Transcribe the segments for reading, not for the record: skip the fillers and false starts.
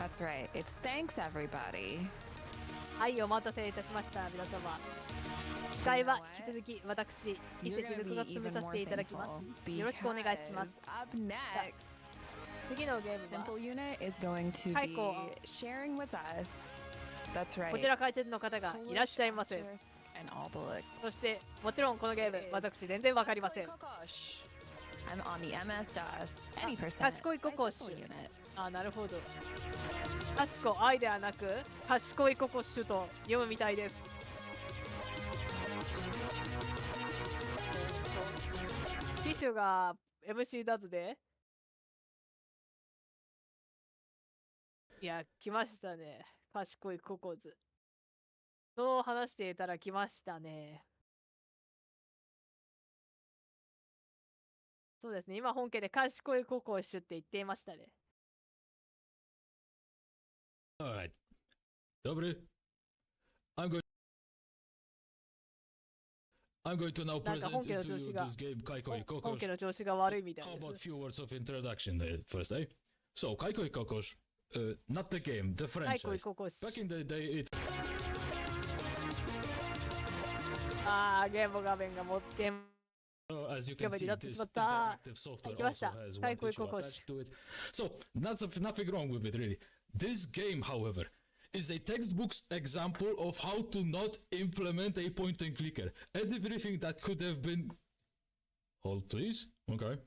That's right. It's thanks everybody. はい、お待たせいたしました皆様。司会は引き続き私、伊勢しずくが務めさせていただきます。よろしくお願いします。Up next, 次のゲームは SimpleUnit is going to be sharing with us. That's right. こちら解説の方がいらっしゃいませ。そしてもちろんこのゲーム私全然わかりません。I'm on the MS-DOS. Any person. 賢いココッシュ。あ、なるほど。賢いではなく賢いココッシュと読むみたいです。機種が MC ダズで。いや、来ましたね。賢いココズ。そう話していたら来ましたね。そうですね。今本家で賢いココッシュって言っていましたね。Alright. Dobry. I'm going to now なんか present 本家の to 調 you 子が this game Kajko 本家 Kokosz. の調子が悪いみたい How で about す。 few words of introduction first, eh? So, Kajko Kokosz, not the game, the 賢い franchise. ココッシュ。 Back in the day, it あー、ゲーム画面がもうゲーム as you 画 can 面に see, なってし this まった。 interactive software 来まし also た。 has 賢 one いコ issue コッシ attached to it. So, nothing wrong with it, really. This game, however, is a textbook example of how to not implement a point and clicker. And everything that could have been. Hold, please. Okay.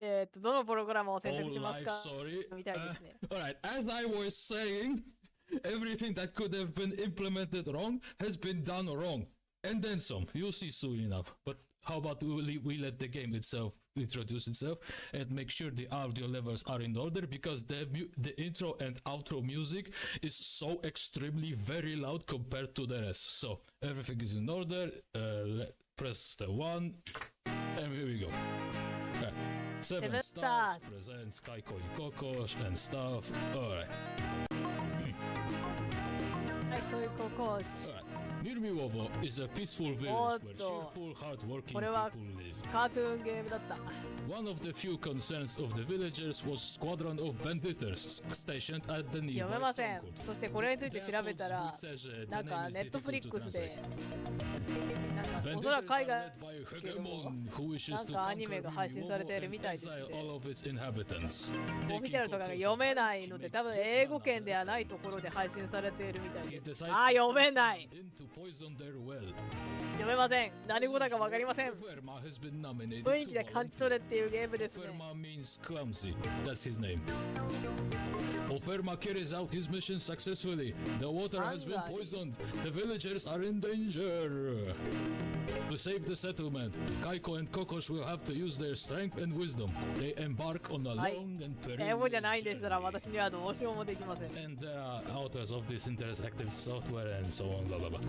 ュ。どのプログラムを選択 Oh, します life, か sorry. みたいですね。 Alright, as I was saying, everything that could have been implemented wrong has been done wrong. And then some. You'll see soon enough. But how about we let the game itself introduce itself and make sure the audio levels are in order, because the intro and outro music is so extremely very loud compared to the rest. So everything is in order. Press the 1 and here we go. Right. 7 stars stars. presents Kajko Kokosz and stuff. Alright. 賢いココッシュ。 Alright. Nirmiwovo is a peaceful village where cheerful, hardworking これは people live. カートゥーンゲームだった。 One of the few concerns of the villagers was squadron of banditers stationed at the 読め nearby ません。 stronghold. そしてこれについて調べたら、 The なんか name is ネットフリッ difficult ク to スで translate. なんかおそら Banditers く海 are 外 led by Hegemon, who wishes なん to かアニ conquer メが配信されている Nirmiwovo み and たいですね。 exile all of its inhabitants. オフィシャルとかが読めないので、多分英語圏ではないところで配信されているみたい He です。 decides あー、 to 読め send ない。 someone in to poison their well. 読めません。何語だかわかりません。 Oferma has been nominated 雰囲 to 気で感じ取れっていうゲームですね。 Oferma means clumsy. That's his name. Oferma carries out his mission successfully. The water has been poisoned. The villagers are in danger. To save the settlement, Kajko and Kokosz will have to use their strength and wisdom. They embark on a はい。 long and 英語じゃない perilous んでしたら journey. 私にはどうしようもできません。 And there are authors of this interactive software and so on, blah blah blah.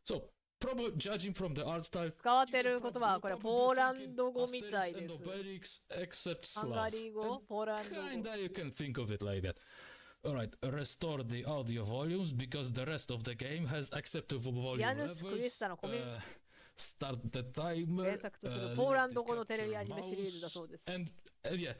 So, probably judging from the art style, 使われている言葉はこれポーランド語みたい Asterix で and す。 Obelix except ハンガ Slav. リー語、ポーランド語。 Kinda, you can think of it like that. Alright, restore the audio volumes because the rest of the game has acceptable volume ヤヌシュ・クリス levels. タのコミ Start the timer. 原作とするポーランド語のテレビ capture アニメシリーズだ mouse, そうです。 And yeah,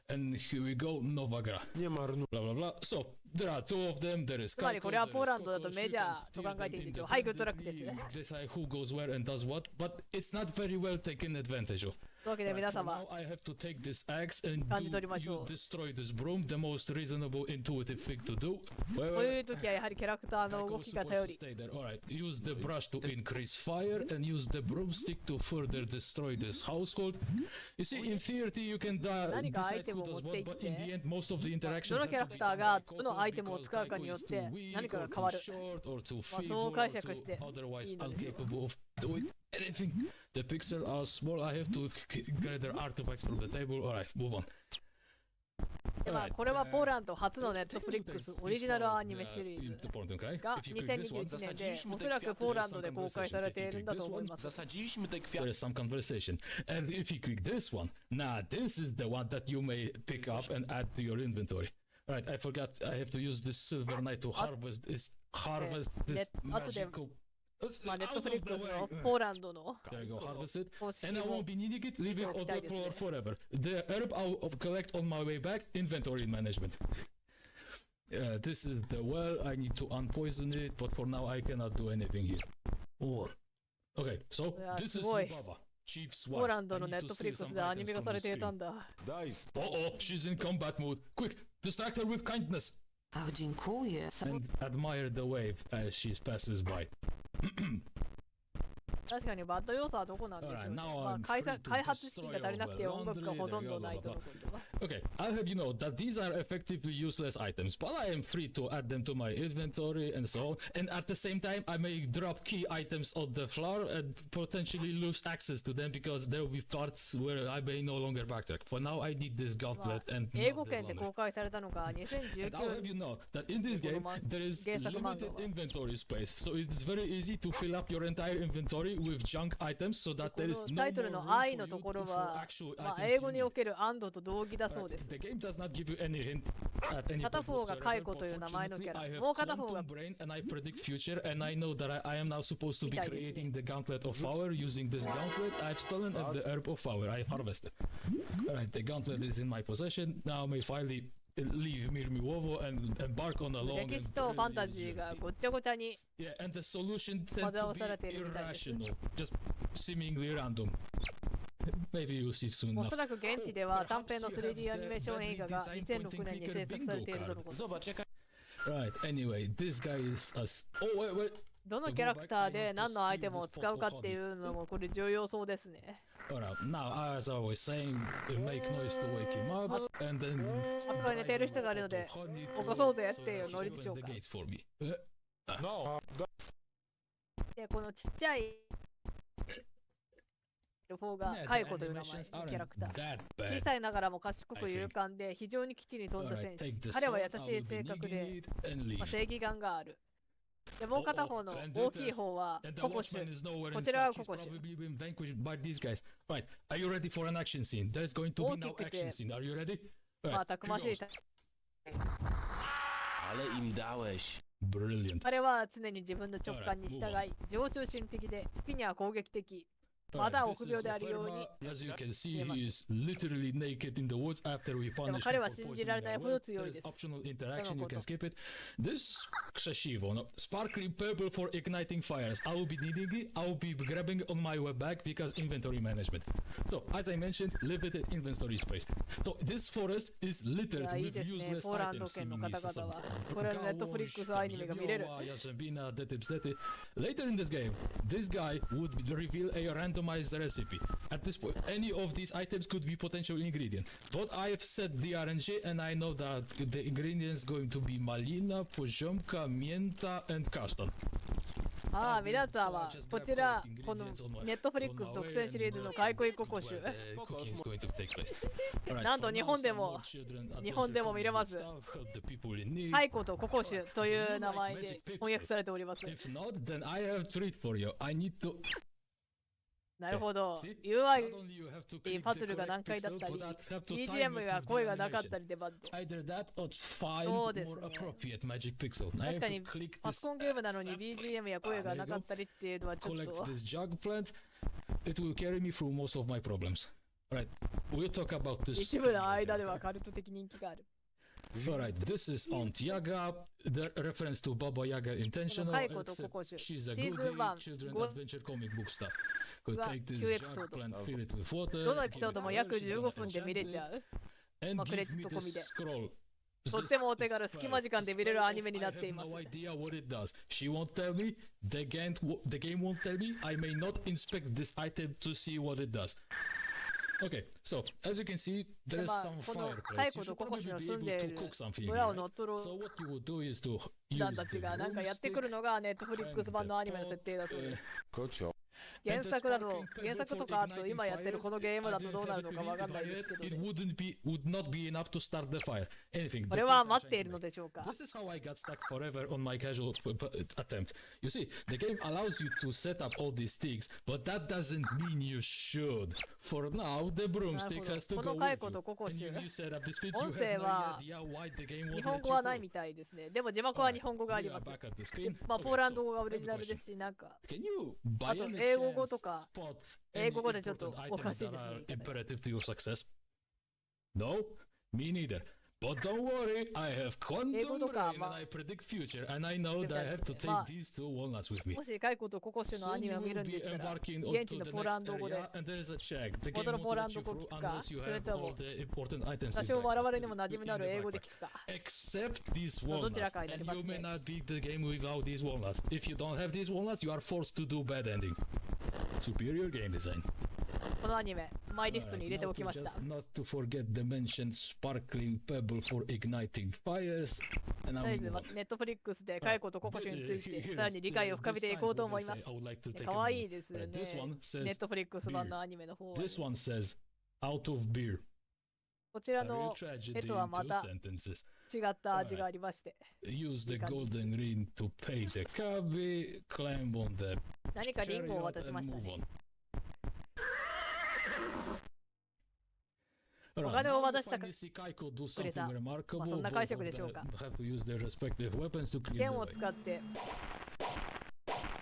and here we go, Novagra. Blah blah blah. So there are two of them. There is つまり Kajko, これは there ポー is ランドだと Kokosz. メ You ジャ can ーと steer 考え them ていいんでしょう。はい、グッドラックです。 independently, decide who goes where and does what, but it's not very well taken advantage of. というわけで Right, 皆 for 様、 now, I have to take this axe and 感じ取りましょう。 you destroy this broom, the most reasonable, intuitive thing to do. こういう時はやはりキャラクターの動 Kajko き is が supposed 頼 to り。 stay there. Alright, use the brush to increase fire and use the broomstick to further destroy this household. You see, in theory, you can 何かアイ decide テム who を持 does ってい what, っ but in the て、 end, most of the ど interactions のキャラ have ク to ター be が by どのアイテムを Kokosz 使うか because によっ Kajko is て too weak 何か or が変わ too る。 short or too まあ、 feeble そう or 解釈して too otherwise いいのでしょう。 incapable of doing anything. The pixels are small. I have to gather artifacts from the table. Alright, move on. でまあ、これはポーランド初のネットフリックスオリジナルアニメシリーズ Okay? が If you click this one, 2021年でおそらくポーランドで公開されているんだと思います。 there is some conversation. And if you click this one, nah, this is the one that you may pick up and add to your inventory. Alright, I forgot I have to use this silver knight to harvest this net- magical まあ、ネット Out フリ of ッ the クス way. のポーランドの There you go, harvest it. 公式 And I も won't be needing it, leave it on the floor forever. The herb I'll collect on my way back, inventory management. This is the well, I need to unpoison it, but for now I cannot do anything here. Oh. Okay, so this is Lubava, Chief's ポー wife. ランド I の need ネッ to トフリ steal ックス some でアニメ items 化 from さ the れていた screen. んだ。 Uh-oh, she's in combat mode. Quick, distract her with kindness. And admire the wave as she passes by. 確かにバッド要素はどこなんでしょうね。まあ、開発資金が足りなくて音楽がほとんどないとのことだ。Okay, I'll have you know that these are effectively useless items, but I am free to add them to my inventory and so on. And at the same time, I may drop key items on the floor and potentially lose access to them because there will be parts where I may no longer backtrack. For now, I need this gauntlet and 英語 not 圏 this で laundry. 公開されたのが And I'll have 2019 you know that in this game, there is 原作漫画は。 limited inventory space, so it's very easy to fill up your entire inventory with junk items so that there is こ no のタイト more ルの room 愛 for の you ところ for は、 actual まあ、 items 英語 you に need. おける安堵と同義だそうです。 The game does not give you any hint at any 片 point 方が whatsoever, カイコ but という名前のキャ fortunately, I ラ、 have もう片方が quantum brain and I predict future, and I know that I am now supposed to be みたいですね。 creating the gauntlet of power using this gauntlet I've stolen and the herb of power I've harvested. Alright, the gauntlet is in my possession. Now I may finally leave Mirmiwovo and embark on a long 歴 and 史とファンタ perilous ジー journey. がごっちゃごちゃに Yeah, and the solution tend 混 to ざ be されているみたいです。 irrational, just seemingly random. Maybe you'll see soon お enough. そらく現地では短編の 3D アニメーション映画が2006年に制作されているとのこと。 Right, anyway, this guy is us. Oh, wait. どのキャラクターで何のアイテムを使うかっていうのもこれ重要そうですね。Alright, now, as I was saying, make noise to wake him up, and then 赤い寝ている人がいるので、起こそうぜっていうノリでしょうか。 for me. で、このちっちゃい方がカイコという名前のキャラクター。小さいながらも賢く勇敢で非常に基地に富んだ戦士。彼は優しい性格で、正義感がある。で、もう片方の大きい方はココシュ。こちらはココシュ。Right, are you ready for an action scene? There's going to be no action scene. Are you ready? まあ、たくましい。 Brilliant. 彼は常に自分の直感に従い、常中心的で、時には攻撃的。まだ臆病であるように。 As you can see, he is literally naked in the woods after we でも punish 彼 him は for 信じられ poisoning ない our ほど well. 強い There で is す。 optional interaction, you can skip it. This Ksashivo, no, sparkling purple for igniting fires. I will be needing it. I will be grabbing on my way back because inventory management. So, as I mentioned, limited inventory space. So, this forest is い littered や、いい with ですね。 useless ポーランド items. 圏の seemingly 方 some. 々は、これはネットフリックスアニメが見れる。 Later in this game, this guy would reveal a randomized recipe. At this point, any of these items could be potential ingredient. But I've set the RNG and I know that the ingredients going to be malina, pozhomka, mienta, and kasztan. ああ、皆さんは、こちら、このネットフリックス特製シリーズの開口ココシュ。なんと日本でも見れます。カイコとココシュという名前で翻訳されております。 If not, then I have treat for you. I need to. なるほど。UI パズルが難解だったり、BGM や声がなかったりでバッド。 Either that or find そうです more ね。 appropriate magic pixel. I 確 have か to に click パソ this, コンゲームなのに BGM や声がなかったりっていうのはちょっ collect と。 this jug plant. It will carry me through most of my problems. Right, we'll talk about this. 一部の間ではカルト的人気がある。Alright, this is Aunt Yaga, the reference to Baba Yaga intentional, カイコと except ココシュ。 she's a シー goody ズン1、 children 5 adventure comic book stuff. We'll は take this 9エピ jug ソード。 plant, fill it with water, どのエピソー give ド it も water, 約 she's 15 gonna 分で見れちゃ enchant う。 it, and まあ、クレ give ジッ me ト込み this で。 scroll. とってもお手軽、隙間時間で見れるアニメになっています。 I have no idea what it does. She won't tell me, the game won't tell me, I may not inspect this item to see what it does. Okay, so as you can see, there is まあ some この fireplace. カイ You コ should とココ probably シ be の住ん able でい to る cook something 村 here, を乗 right? っ取る So what you will do is to 団 use たち the がなんかやってくるのがネットフリックス版のアニメの設定だそうです。原 And the 作だと sparkling 原 pebble 作 for とかあと igniting 今やってる fires, このゲーム I だと didn't どうな have るの it かわ really かんない in で my す head. けど It ね。would not be enough to start the fire. Anything. こ The れ point は I'm 待って trying い to るの make. でしょうか。 This is how I got stuck forever on my casual attempt. You see, the game allows you to set up all these things, but that doesn't mean you should. For now, the broomstick has to こ go のカイ with コ you. とココ And シ you ュ set up the speed. 音 You 声 have no は idea why the game 日 won't 本 let 語 you はない go. みたいですね。でも字幕は日本語があり We ま are す。 back at the screen. まあ、 Okay, ポーランド so 語がオリ I ジ have ナ a ルで question. すし、なんか、 Can you あ by と any 英語語 chance とか、 spot 英 any 語語でちょっと important おか items しい that ですね。 are 言い方が imperative to your success? No, me neither. But don't worry, I have 英語 quantum とか、 brain ま and あ I predict future, and I know that I have to ま take あ these two walnuts with me. もしカイコとココシュのア Soon ニメ you を見 will るんで be したら、 embarking 現地 onto の the ポーラ next ンド語で area, and there is a check. The 元 game の won't ポーラン let ド you 語 through 聞くか、 unless you それ have と all も the important items 多 in 少 the 我々 backpack. にも馴染みのある In the 英語で backpack. 聞くか。 Except these どちら walnuts, かになり and ます you may ね。 not beat the game without these walnuts. If you don't have these walnuts, you are forced to do bad ending. Superior game design. このアニメ、マイリスト Alright, に入れて now おき to ました。 just not to forget the mentioned sparkling pebble for igniting fires. And と now りあえ we ず、 move on. ネットフリックスでカイコとココシュについて、さらに理解を深めていこうと思います。可可愛いですよね。 This one ネ says ットフリックス版のアニメの方はね。 This one says out of beer. こちら A real の tragedy 絵とは in ま two た sentences. 違った味がありまして。 Use the いい感じです。 golden ring to pay the cabby, climb on the 何かリンゴを chariot 渡し and ました move ね。 on. お金を渡 Now した we か finally see Kajko do くれ something た。まあ remarkable. そんな解 Both 釈 of でしょう them か。 have to use their respective weapons to clear the 剣を way. 使って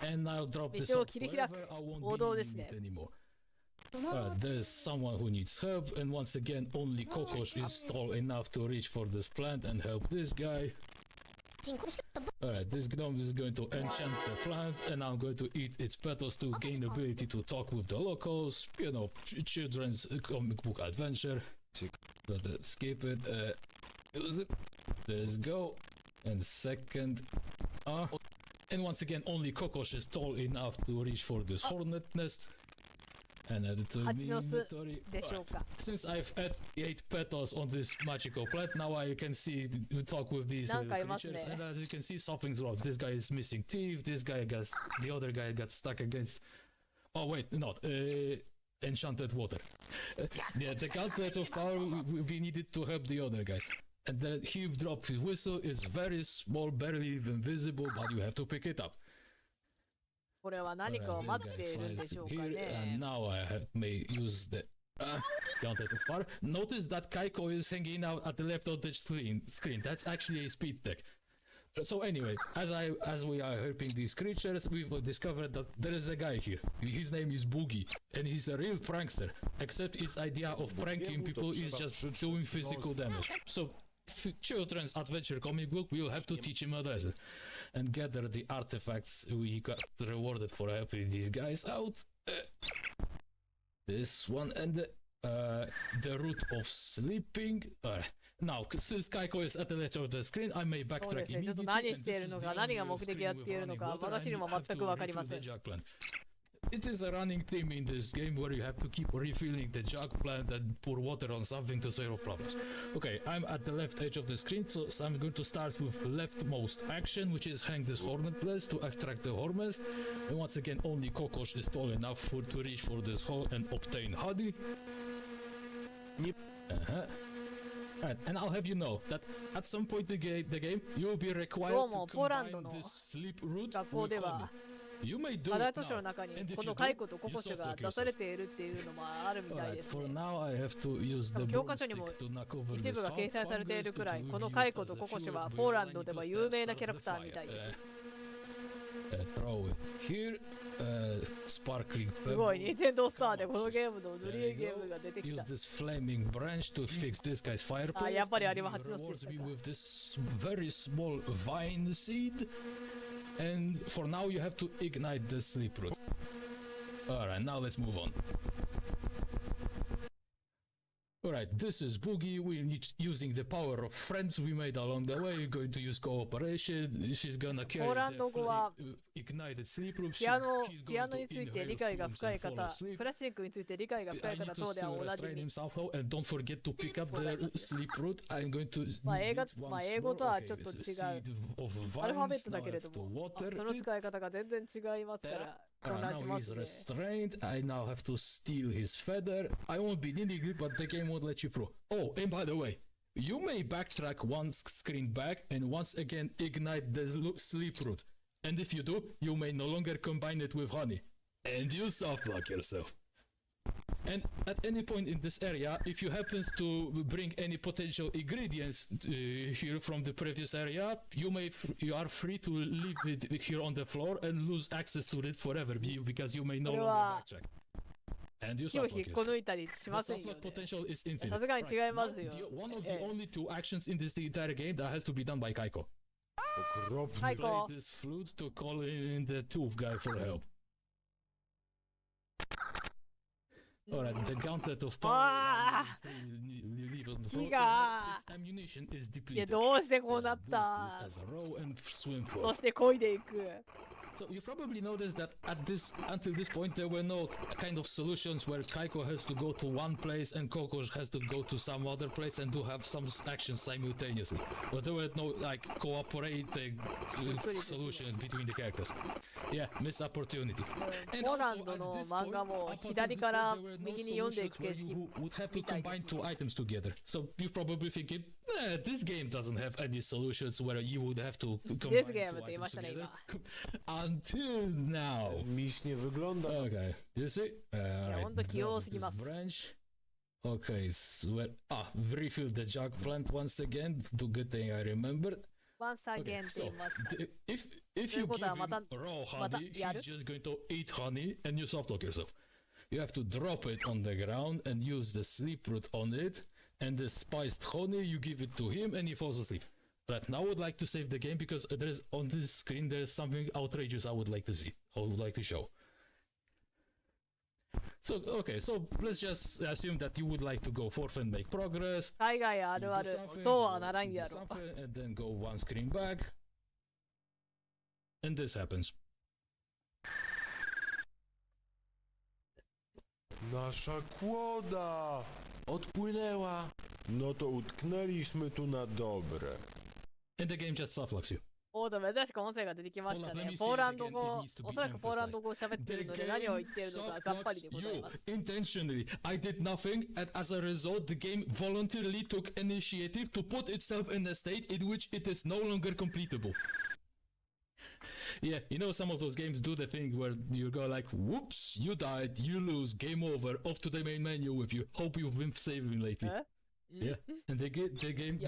And I'll drop this 道を off 切り開く forever. I won't 王 be 道で needing すね。 it anymore. There's someone who needs help, and once again, only Kokosz is tall enough to reach for this plant and help this guy. Alright, this gnome is going to enchant the plant, and I'm going to eat its petals to gain ability to talk with the locals. You know, children's comic book adventure. But skip it. Use it. Let's go. And second. And once again, only Kokosz is tall enough to reach for this hornet nest. And add it to 蜂の巣 inventory. でしょうか。 Since I've had 8 petals on this magical plant, now I can see, talk with these なんかいます creatures, ね。 and as you can see, something's wrong. This guy is missing teeth, this guy got, the other guy got stuck against, oh wait, not, enchanted water. Yeah, the gauntlet of power, we needed to help the other guys. And then he dropped his whistle, it's very small, barely even visible, but you have to pick it up. これは何かを Alright, 待 this って guy いるんで flies しょうか here, ね and。now I may use the gauntlet of power. Notice that Kajko is hanging out at the left of the screen. That's actually a speed tech. So anyway, as we are helping these creatures, we've discovered that there is a guy here. His name is Boogie, and he's a real prankster. Except his idea of pranking people is just doing physical damage. So children's adventure comic book, we'll have to teach him a lesson and gather the artifacts we got rewarded for helping these guys out. This one and the root of sleeping. Now, since Kajko is at the edge of the screen, I may そう backtrack ですね。ちょっと immediately. 何 And してい this る is の the か、何が only 目的やっているのか、 water, 私にも and you 全 have く to わかりま refill せ the ん。 jug plant. It is a running theme in this game where you have to keep refilling the jug plant and pour water on something to solve problems. Okay, I'm at the left edge of the screen, so I'm going to start with leftmost action, which is hang this hornet nest to attract the hornets. And once again, only Kokosz is tall enough to reach for this hole and obtain honey. Right, and I'll have you know that at some point in the game, you will be ど required うも to ポーランド combine の this sleep root 学校 with で honey. は You may do 課 it 題図書の now. 中に And if こ you の do, カイコとコ you コシュ self が talk 出され yourself. ているっていうのもあるみたい Alright, です for ね。 now I have to use the 教科書にも broomstick to knock over 一 this 部が掲 hot 載されてい fungus るくらい、 to この use カイコ as と a ココシュ fuel は because ポーラ I ンド need で to は start 有名なキャラ the クターみ fire. たいです。Throw it here. Sparkling すごい、 pebble. 任天堂スターでこのゲームの塗り絵ゲームが出てき Use た。 this flaming branch to fix this guy's あ、 fireplace. やっぱりあ And れは he 蜂の巣でし rewards た me か。 with this very small vine seed. And for now you have to ignite the sleep root. Alright, now let's move on. Alright, this is Boogie. We're using the power of friends we made along the way. We're going to use cooperation. She's gonna carry ポーランド語は ignited sleep root. ピアノ She's ピア going ノ to について inhale 理解が fumes 深い and fall 方、 asleep. クラシックについて理解が深 I い need 方 to 等では still おなじ restrain み。 him somehow, and don't forget to pick up そうだ the ね。 sleep root. I'm going to まあ、need 英語 it まあ、 once 英語 more. とは Okay, ちょっと this 違 is a う。 seed of アルファベッ vines. ト Now だ I けれ have ど to も、 water その it. 使い方が全然違いますか Uh, ら、Now he's restrained. I now have to steal his feather. I won't be needing it, but the game won't let you through. Oh, and by the way, you may backtrack one screen back and once again ignite the sleep root. And if you do, you may no longer combine it with honey. And you softlock yourself. And at any point in this area, if you happen to bring any potential ingredients here from the previous area, you are free to leave it here on the floor and lose access to it forever because you may no longer backtrack. And you softlock yourself. The softlock potential is infinite. Right. One of the only two actions in this entire game that has to be done by Kajko. Play this flute to call in the tooth guy for help. Alright, the gauntlet of power you leave on the floor, its ammunition is depleted. Boost this as a row and swim for. So you probably noticed that until this point there were no kind of solutions where Kajko has to go to one place and Kokosz has to go to some other place and to have some actions simultaneously. But there were no like cooperating solution between the characters. Yeah, missed opportunity. And also at this point, who would have to combine two items together. So you're probably thinking, this game doesn't have any solutions where you would have to combine two items together. Until now. Okay, you see? Alright, this branch. Okay, so refill the jug plant once again. The good thing I remembered. Once again, so if you give him raw honey, he's just going to eat honey and you softlock yourself. You have to drop it on the ground and use the sleep root on it, and the spiced honey you give it to him and he falls asleep. Right, now I would like to save the game because there is on this screen there is something outrageous I would like to see. I would like to show. So okay, so let's just assume that you would like to go forth and make progress. And then go one screen back. And this happens. Nasza kłoda odpłynęła. No to utknęliśmy tu na dobre. And the game just softlocks you. おーと珍しく音声が出てきましたね。ポーランド語、おそらくポーランド語を喋っているので何を言っているのかさっぱりでございます。Intentionally, I did nothing, and as a result, the game voluntarily took initiative to put itself in a state in which it is no longer completable. Yeah, you know some of those games do the thing where you go like, whoops, you died, you lose, game over, off to the main menu with you. Hope you've been saving lately. Yeah, and the game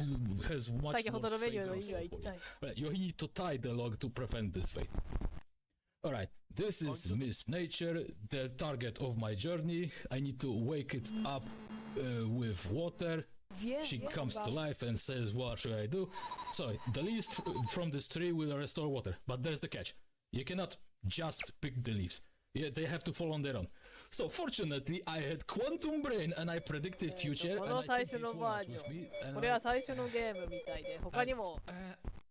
has much more fate. But you need to tie the log to prevent this fate. Alright, this is Miss Nature, the target of my journey. I need to wake it up with water. She comes to life and says, what should I do? So, the leaves from this tree will restore water. But there's the catch. You cannot just pick the leaves. Yeah, they have to fall on their own. So fortunately, I had quantum brain and I predicted future and I took these ones with me.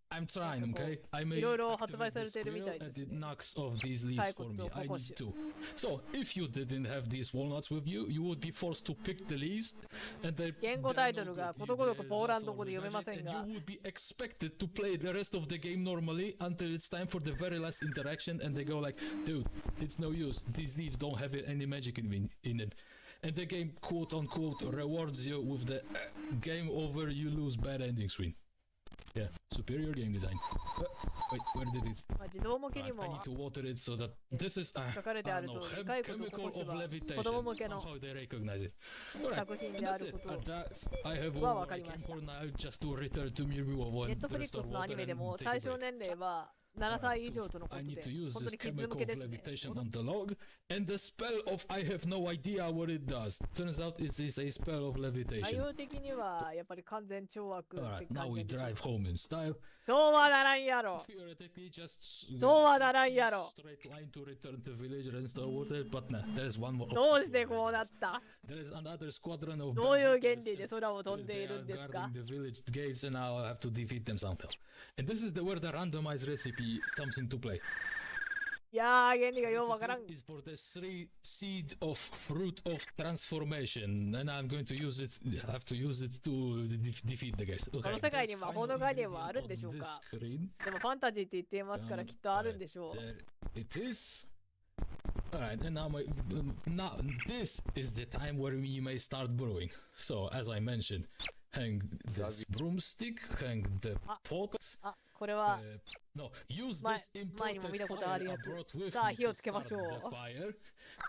I'm trying, okay? I made activate the squirrel and it knocks off these leaves for me. I need to. So, if you didn't have these walnuts with you, you would be forced to pick the leaves and they and you would be expected to play the rest of the game normally until it's time for the very last interaction and they go like, dude, it's no use. These leaves don't have any magic in it. And the game, quote unquote, rewards you with the game over, you lose bad ending screen. Yeah, superior game design. Wait, where did it? I need to water it so that this is chemical of levitation. Somehow they recognize it. Alright, and that's it. I have all I can for now just to return to Miru and restore water and take a break. I need to use this chemical of levitation on the log, and the spell of I have no idea what it does. Turns out it is a spell of levitation. Alright, now we drive home in style. Theoretically, just straight line to return to village and restore water, but nah, there's one more obstacle. There is another squadron of bandits. They are guarding the village gates, and now I have to defeat them somehow. And this is where the randomized recipe comes into play. Is for the 3 seed of fruit of transformation, and I'm going to use it. I have to use it to defeat the guys. Okay. この世界に魔法の概念はあるんでしょうか。でもファンタジーって言っていますからきっとあるんでしょう。There it is. Alright, and now this is the time where we may start brewing. So, as I mentioned, hang this broomstick, hang the pot. これは No, use 前 this 前にも見 imported たことある fire や I つ。 brought with さあ me 火 to をつけま start しょう。 the fire.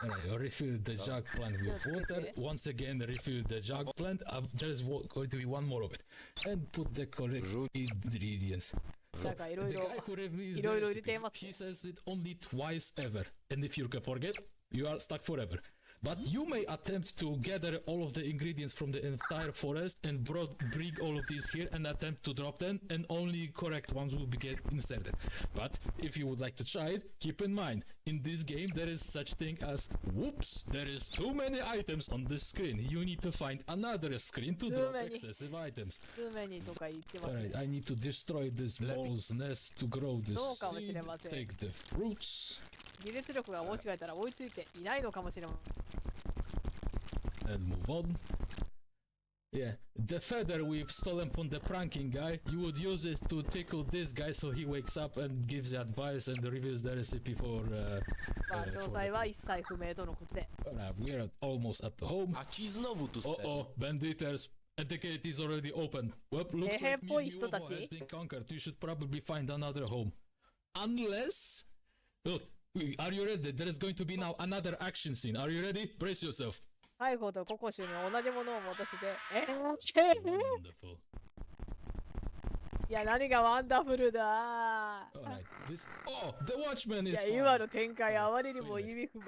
Alright, refill the jug plant with water. Once again, refill the jug plant. There's going to be one more of it. And put the correct ingredients. なんかいろ The いろ guy who reviews い the ろいろ入れてい recipe, ますね。 he says it only twice ever. And if you forget, you are stuck forever. But you may attempt to gather all of the ingredients from the entire forest and bring all of these here and attempt to drop them, and only correct ones will be get inserted. But if you would like to try it, keep in mind, in this game there is such thing as, whoops, there is too many items on this screen. You need to find another screen to Too drop many. excessive items. 数名にとか言ってますね。 Alright, I need to destroy this mole's nest to grow this そうかもし seed, れません。 take the fruits, 技術力がもしかしたら追いついていないのかもしれません。 and move on. Yeah, the feather we've stolen from the pranking guy, you would use it to tickle this guy so he wakes up and gives advice and reveals the recipe for まあ詳 for 細は一切不明とのことで。 Alright, we are almost at home. A ci znowu tu Uh-oh, banditers. And the gate is already open. Well, looks Ehe, like poi Miłowo stotaci. has been conquered. You should probably find another home. Unless... Look, are you ready? There is going to be now another action scene. Are you ready? Brace yourself. カイコとココシュに同じものを持たせて。Wonderful. いや、何がワンダフルだ。 Alright, this... Oh, the watchman い is や、今 fine. の展開あまりにも意味不明。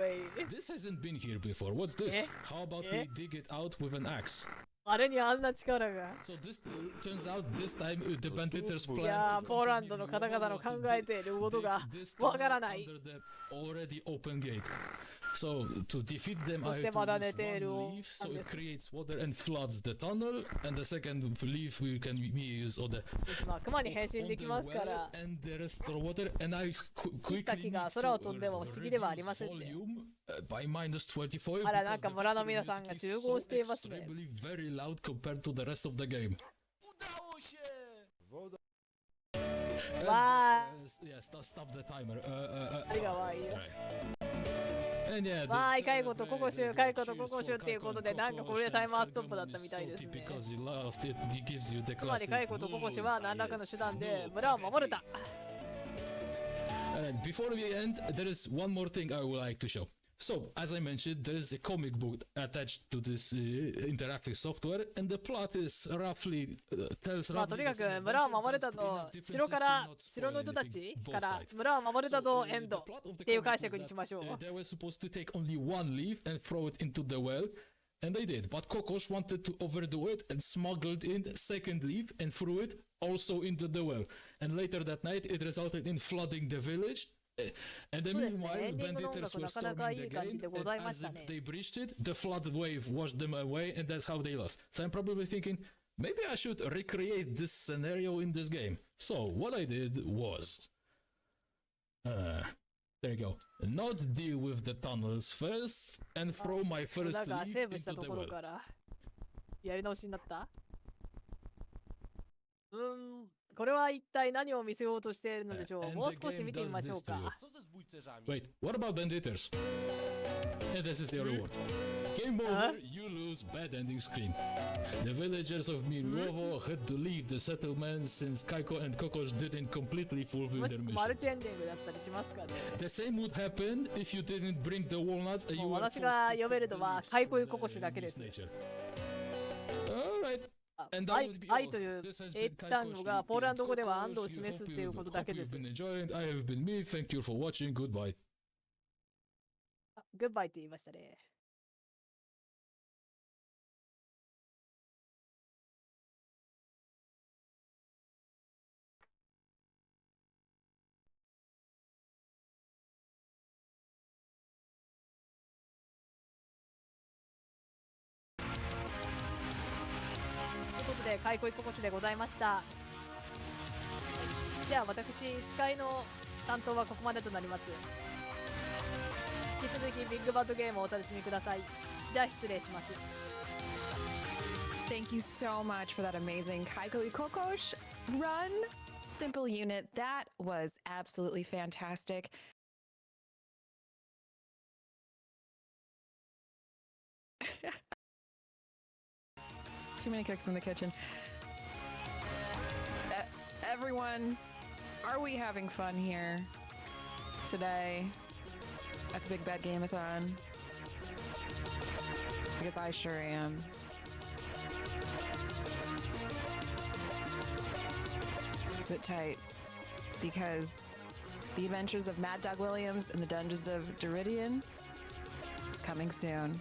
This hasn't been here before. What's this? Eh? How about Eh? we dig it out with an axe? あれにあんな力が。 So this turns out this time the banditers い plan や to ー、ポーランドの方々の考えていることが this わから tunnel ない。 under the already open gate. So to defeat them, そ I して have まだ to 寝 use ている one leaf, so it creates water and floods the tunnel. And the second leaf we can use on the まあ、熊に変身 on で the きますか well ら。 and the rest of water. And I 切った quickly 木 need が to 空を飛んでも不思議ではありま reduce せんね。 volume by -24. あら、なん because か the 村の victory 皆さん music が is 集 so 合していますね。 extremely very loud compared to the rest of the game. Udało się! Woda. And, Bye. yeah, stop the timer. あれがわいいよ。 Alright. And yeah, わーい、 the- カイコとココシュ、 the カイコと cheers ココシュ for っていうことで、 Kajko なんかこれでタイムアウトストップだった and みたいです salty ね。 because you lost it, it gives you the つまり classic カイコとココシュは何らかの手段で no 村を守れた。 Alright, before we end, there is one more thing I would like to show. So, as I mentioned, there is a comic book attached to this interactive software, and the plot is roughly tells まあと roughly にか the same く村を adventure, 守れ but た in ぞ a different 城か system, ら not 城の spoil 人た anything, ち both から sides. 村を守れたぞ So, エンド the plot of the っていう comic 解 was 釈に that, しましょう。 they were supposed to take only one leaf and throw it into the well, and they did. But Kokosz wanted to overdo it and smuggled in a second leaf and threw it also into the well. And later that night, it resulted in flooding the village. And then そうですね、 meanwhile, エンディングの音 banditers 楽 were なかなか storming い the い感じ gate, でござい and ま as したね。 they breached it, the flood wave washed them away, and that's how they lost. So I'm probably thinking, maybe I should recreate this scenario in this game. So what I did was, there you go. Not deal with the tunnels first, and throw my な first んか leaf セーブした into と the ころ well. からやり直しになった。これは一体何を見せようとしているのでしょう。 And もう the 少し game 見てみ does ましょ this う to you. か。 Co ze zbójcerzami? Wait, what about banditers? And this is the reward. Game over, you lose bad ending screen. The villagers of Miłowo had to leave the settlement since Kajko and Kokosz didn't completely fulfill もし their マル mission. チエンディングだったりしますかね。 The same would happen if you didn't bring the walnuts and you もう were 私 forced が to 読め cut る the のは leaves 開 from 口 the ココシュだけです。 nature. Alright. あ And that 愛 would be 愛 all. という This has 英 been 単語が Kajko ポーランド語では and 安堵を Kokosz. 示す You っていうことだけ hope で you've す。 been enjoying. I have been me. Thank you for watching. Goodbye. グッバイって言いましたね。ということで、開口ココシュでございました。じゃあ私、司会の担当はここまでとなります。引き続きビッグバッドゲームをお楽しみください。じゃあ失礼します。 Thank you so much for that amazing Kajko y Kokosz run. Simple Unit, that was absolutely fantastic. Too many cooks in the kitchen. Everyone, are we having fun here today at the Big Bad Game-a-thon? Because I sure am. Sit tight, because the adventures of Mad Dog Williams and the Dungeons of Deridian is coming soon.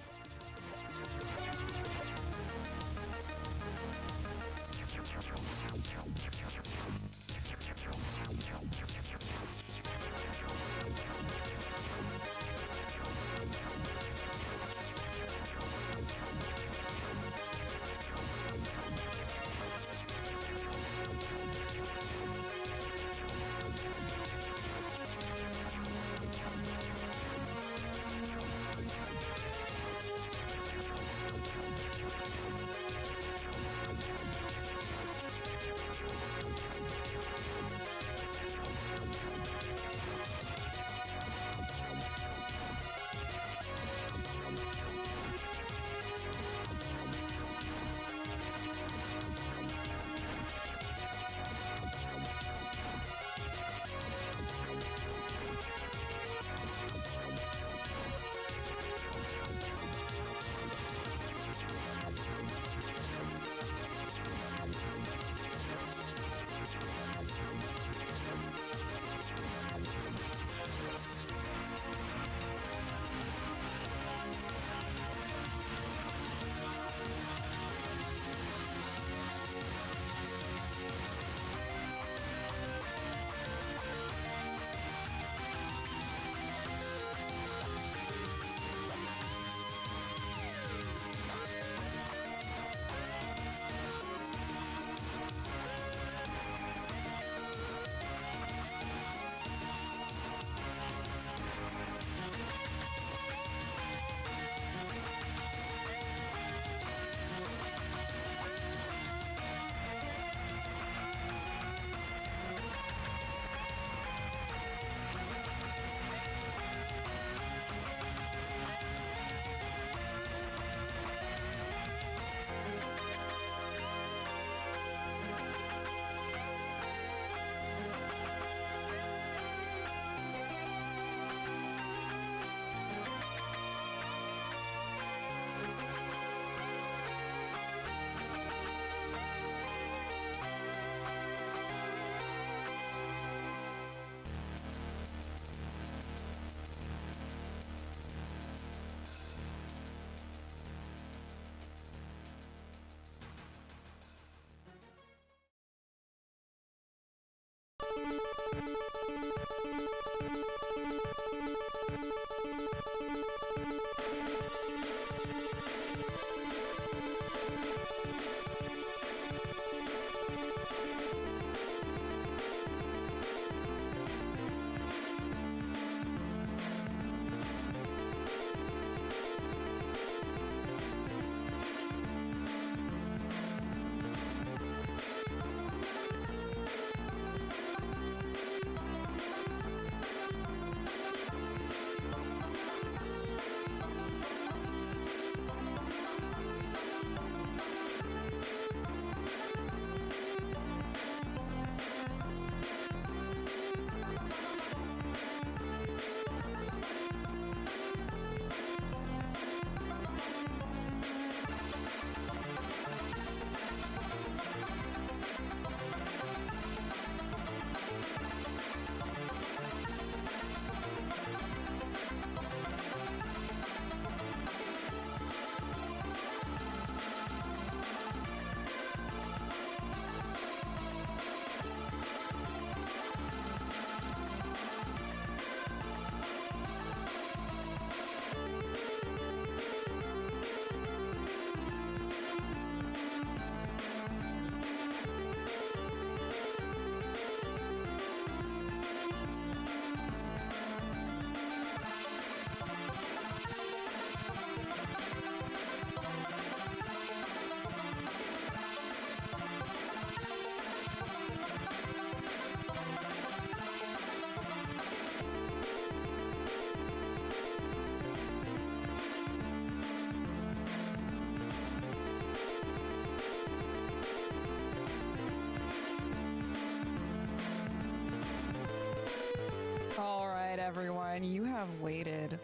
Lemming, you have waited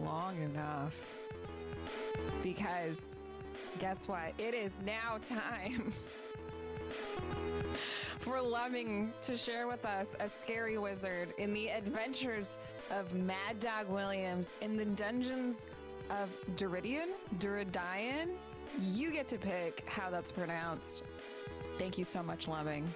long enough. Because guess what? It is now time for Lemming to share with us a scary wizard in the adventures of Mad Dog Williams in the dungeons of Duridian? You get to pick how that's pronounced. Thank you so much, Lemming.